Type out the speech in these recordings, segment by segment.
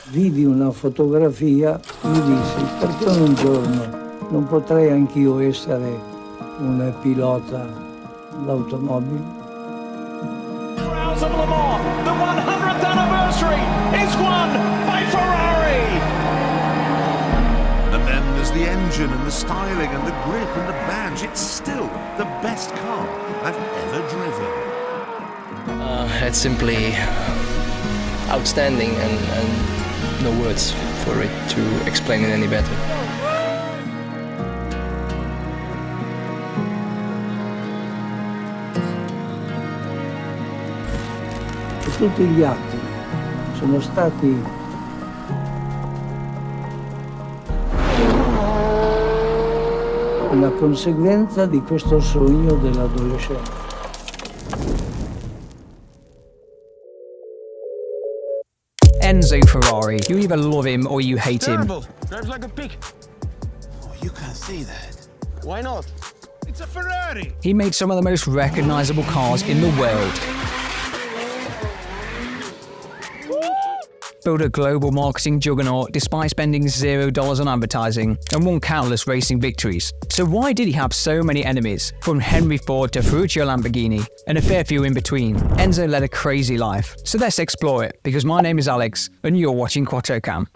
vidi una fotografia, mi dissi perché un giorno non potrei anch'io essere un pilota d'automobile. Trials of Le Mans, the 100th anniversary is won by Ferrari. And then there's the engine and the styling and the grip and the badge. It's still the best car I've ever driven. It's simply outstanding and no words for it to explain it any better. E tutti gli atti sono stati una conseguenza di questo sogno dell'adolescenza. Enzo Ferrari. You either love him or you hate him. Drives like a pig. Oh, you can't say that. Why not? It's a Ferrari. He made some of the most recognizable cars in the world. Built a global marketing juggernaut despite spending $0 on advertising, and won countless racing victories. So why did he have so many enemies? From Henry Ford to Ferruccio Lamborghini, and a fair few in between. Enzo led a crazy life. So let's explore it, because my name is Alex, and you're watching QuattroCam.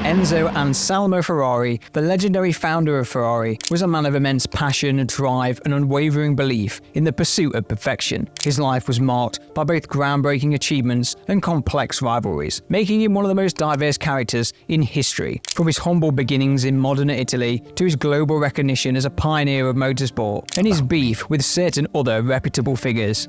Enzo Anselmo Ferrari, the legendary founder of Ferrari, was a man of immense passion, drive, and unwavering belief in the pursuit of perfection. His life was marked by both groundbreaking achievements and complex rivalries, making him one of the most diverse characters in history. From his humble beginnings in modern Italy to his global recognition as a pioneer of motorsport, and his beef with certain other reputable figures.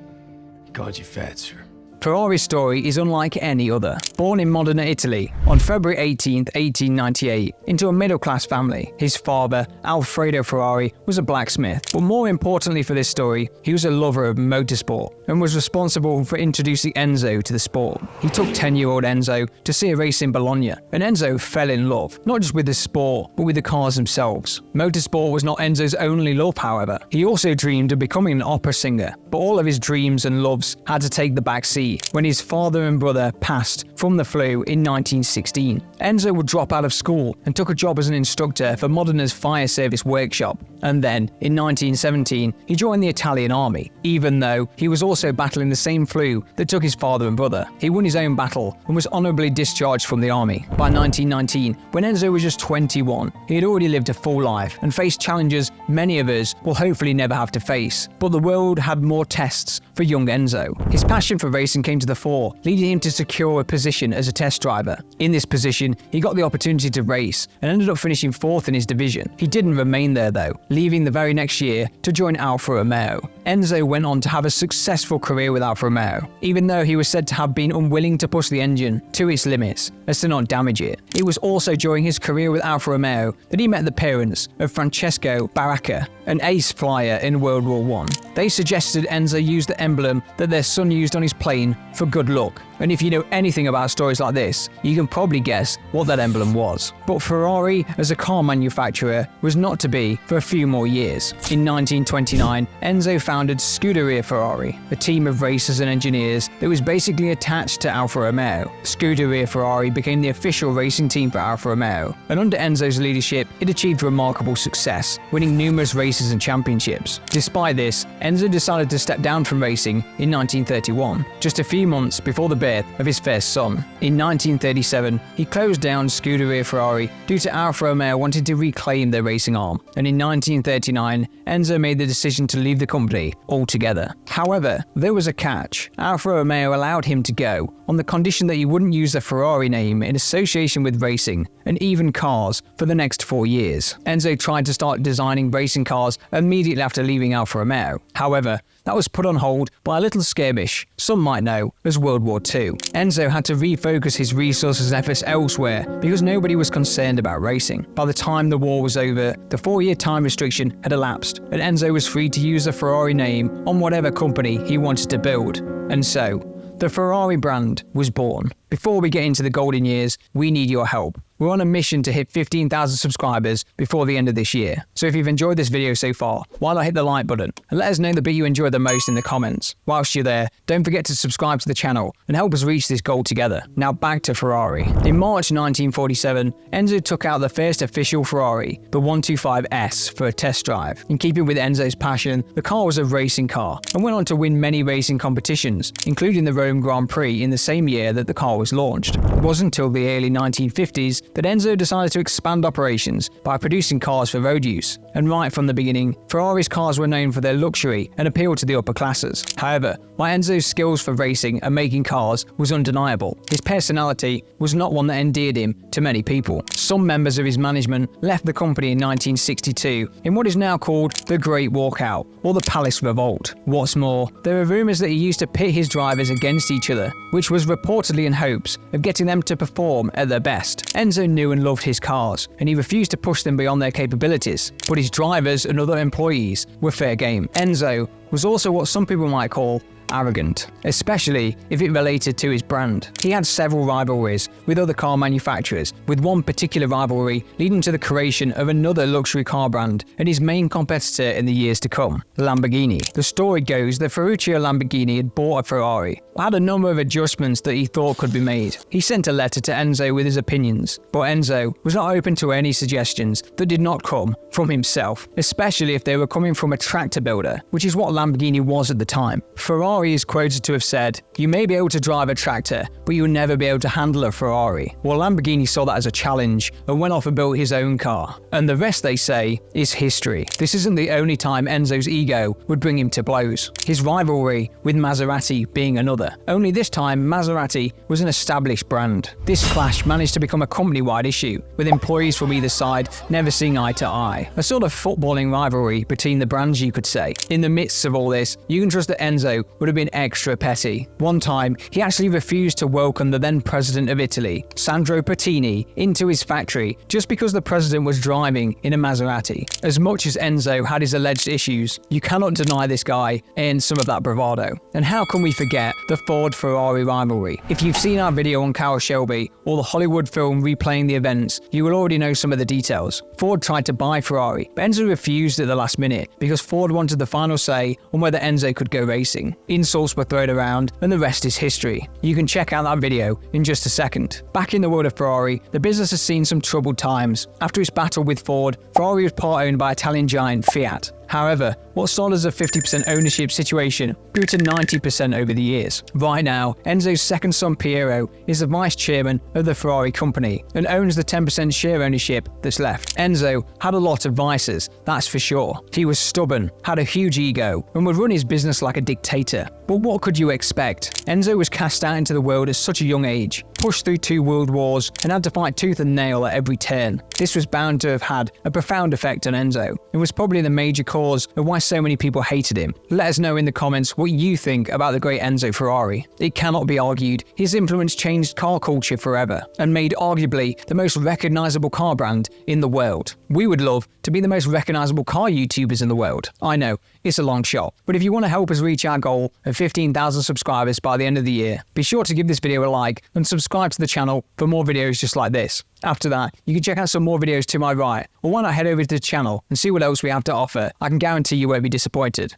Called you fat, sir. Ferrari's story is unlike any other. Born in modern Italy on February 18, 1898, into a middle-class family, his father, Alfredo Ferrari, was a blacksmith. But more importantly for this story, he was a lover of motorsport and was responsible for introducing Enzo to the sport. He took 10-year-old Enzo to see a race in Bologna, and Enzo fell in love, not just with the sport, but with the cars themselves. Motorsport was not Enzo's only love, however. He also dreamed of becoming an opera singer, but all of his dreams and loves had to take the back seat when his father and brother passed from the flu in 1916. Enzo would drop out of school and took a job as an instructor for Modena's fire service workshop. And then, in 1917, he joined the Italian army, even though he was also battling the same flu that took his father and brother. He won his own battle and was honorably discharged from the army. By 1919, when Enzo was just 21, he had already lived a full life and faced challenges many of us will hopefully never have to face. But the world had more tests for young Enzo. His passion for racing came to the fore, leading him to secure a position as a test driver. In this position, he got the opportunity to race and ended up finishing 4th in his division. He didn't remain there though, leaving the very next year to join Alfa Romeo. Enzo went on to have a successful career with Alfa Romeo, even though he was said to have been unwilling to push the engine to its limits as to not damage it. It was also during his career with Alfa Romeo that he met the parents of Francesco Baracca, an ace flyer in World War I. They suggested Enzo use the emblem that their son used on his plane for good luck. And if you know anything about stories like this, you can probably guess what that emblem was. But Ferrari, as a car manufacturer, was not to be for a few more years. In 1929, Enzo founded Scuderia Ferrari, a team of racers and engineers that was basically attached to Alfa Romeo. Scuderia Ferrari became the official racing team for Alfa Romeo, and under Enzo's leadership, it achieved remarkable success, winning numerous races and championships. Despite this, Enzo decided to step down from racing in 1931, just a few months before the birth of his first son. In 1937, he closed down Scuderia Ferrari due to Alfa Romeo wanting to reclaim their racing arm, and in 1939, Enzo made the decision to leave the company altogether. However, there was a catch. Alfa Romeo allowed him to go on the condition that he wouldn't use the Ferrari name in association with racing and even cars for the next 4 years. Enzo tried to start designing racing cars immediately after leaving Alfa Romeo. However, that was put on hold by a little skirmish some might know as World War II. Enzo had to refocus his resources and efforts elsewhere because nobody was concerned about racing. By the time the war was over, the 4-year time restriction had elapsed, and Enzo was free to use the Ferrari name on whatever company he wanted to build. And so, the Ferrari brand was born. Before we get into the golden years, we need your help. We're on a mission to hit 15,000 subscribers before the end of this year. So if you've enjoyed this video so far, why not hit the like button and let us know the bit you enjoyed the most in the comments. Whilst you're there, don't forget to subscribe to the channel and help us reach this goal together. Now back to Ferrari. In March 1947, Enzo took out the first official Ferrari, the 125S, for a test drive. In keeping with Enzo's passion, the car was a racing car and went on to win many racing competitions, including the Rome Grand Prix in the same year that the car was launched. It wasn't until the early 1950s that Enzo decided to expand operations by producing cars for road use. And right from the beginning, Ferrari's cars were known for their luxury and appeal to the upper classes. However, while Enzo's skills for racing and making cars was undeniable, his personality was not one that endeared him to many people. Some members of his management left the company in 1962 in what is now called the Great Walkout or the Palace Revolt. What's more, there are rumours that he used to pit his drivers against each other, which was reportedly in hopes of getting them to perform at their best. Enzo knew and loved his cars, and he refused to push them beyond their capabilities, but his drivers and other employees were fair game. Enzo was also what some people might call arrogant, especially if it related to his brand. He had several rivalries with other car manufacturers, with one particular rivalry leading to the creation of another luxury car brand and his main competitor in the years to come, Lamborghini. The story goes that Ferruccio Lamborghini had bought a Ferrari, but had a number of adjustments that he thought could be made. He sent a letter to Enzo with his opinions, but Enzo was not open to any suggestions that did not come from himself, especially if they were coming from a tractor builder, which is what Lamborghini was at the time. Ferrari is quoted to have said, "You may be able to drive a tractor, but you'll never be able to handle a Ferrari." Well, Lamborghini saw that as a challenge and went off and built his own car. And the rest, they say, is history. This isn't the only time Enzo's ego would bring him to blows. His rivalry with Maserati being another. Only this time, Maserati was an established brand. This clash managed to become a company-wide issue, with employees from either side never seeing eye to eye. A sort of footballing rivalry between the brands, you could say. In the midst of all this, you can trust that Enzo would have been extra petty. One time, he actually refused to welcome the then president of Italy, Sandro Pertini, into his factory just because the president was driving in a Maserati. As much as Enzo had his alleged issues, you cannot deny this guy earned some of that bravado. And how can we forget the Ford-Ferrari rivalry? If you've seen our video on Carroll Shelby or the Hollywood film replaying the events, you will already know some of the details. Ford tried to buy Ferrari, but Enzo refused at the last minute because Ford wanted the final say on whether Enzo could go racing. Insults were thrown around, and the rest is history. You can check out that video in just a second. Back in the world of Ferrari, the business has seen some troubled times. After its battle with Ford, Ferrari was part-owned by Italian giant Fiat. However, what started as a 50% ownership situation grew to 90% over the years. Right now, Enzo's second son Piero is the vice chairman of the Ferrari company and owns the 10% share ownership that's left. Enzo had a lot of vices, that's for sure. He was stubborn, had a huge ego, and would run his business like a dictator. But what could you expect? Enzo was cast out into the world at such a young age, pushed through 2 world wars, and had to fight tooth and nail at every turn. This was bound to have had a profound effect on Enzo, and was probably the major cause of why so many people hated him. Let us know in the comments what you think about the great Enzo Ferrari. It cannot be argued, his influence changed car culture forever, and made arguably the most recognizable car brand in the world. We would love to be the most recognizable car YouTubers in the world. I know, it's a long shot, but if you want to help us reach our goal of 15,000 subscribers by the end of the year, be sure to give this video a like and subscribe to the channel for more videos just like this. After that, you can check out some more videos to my right, or why not head over to the channel and see what else we have to offer. I can guarantee you won't be disappointed.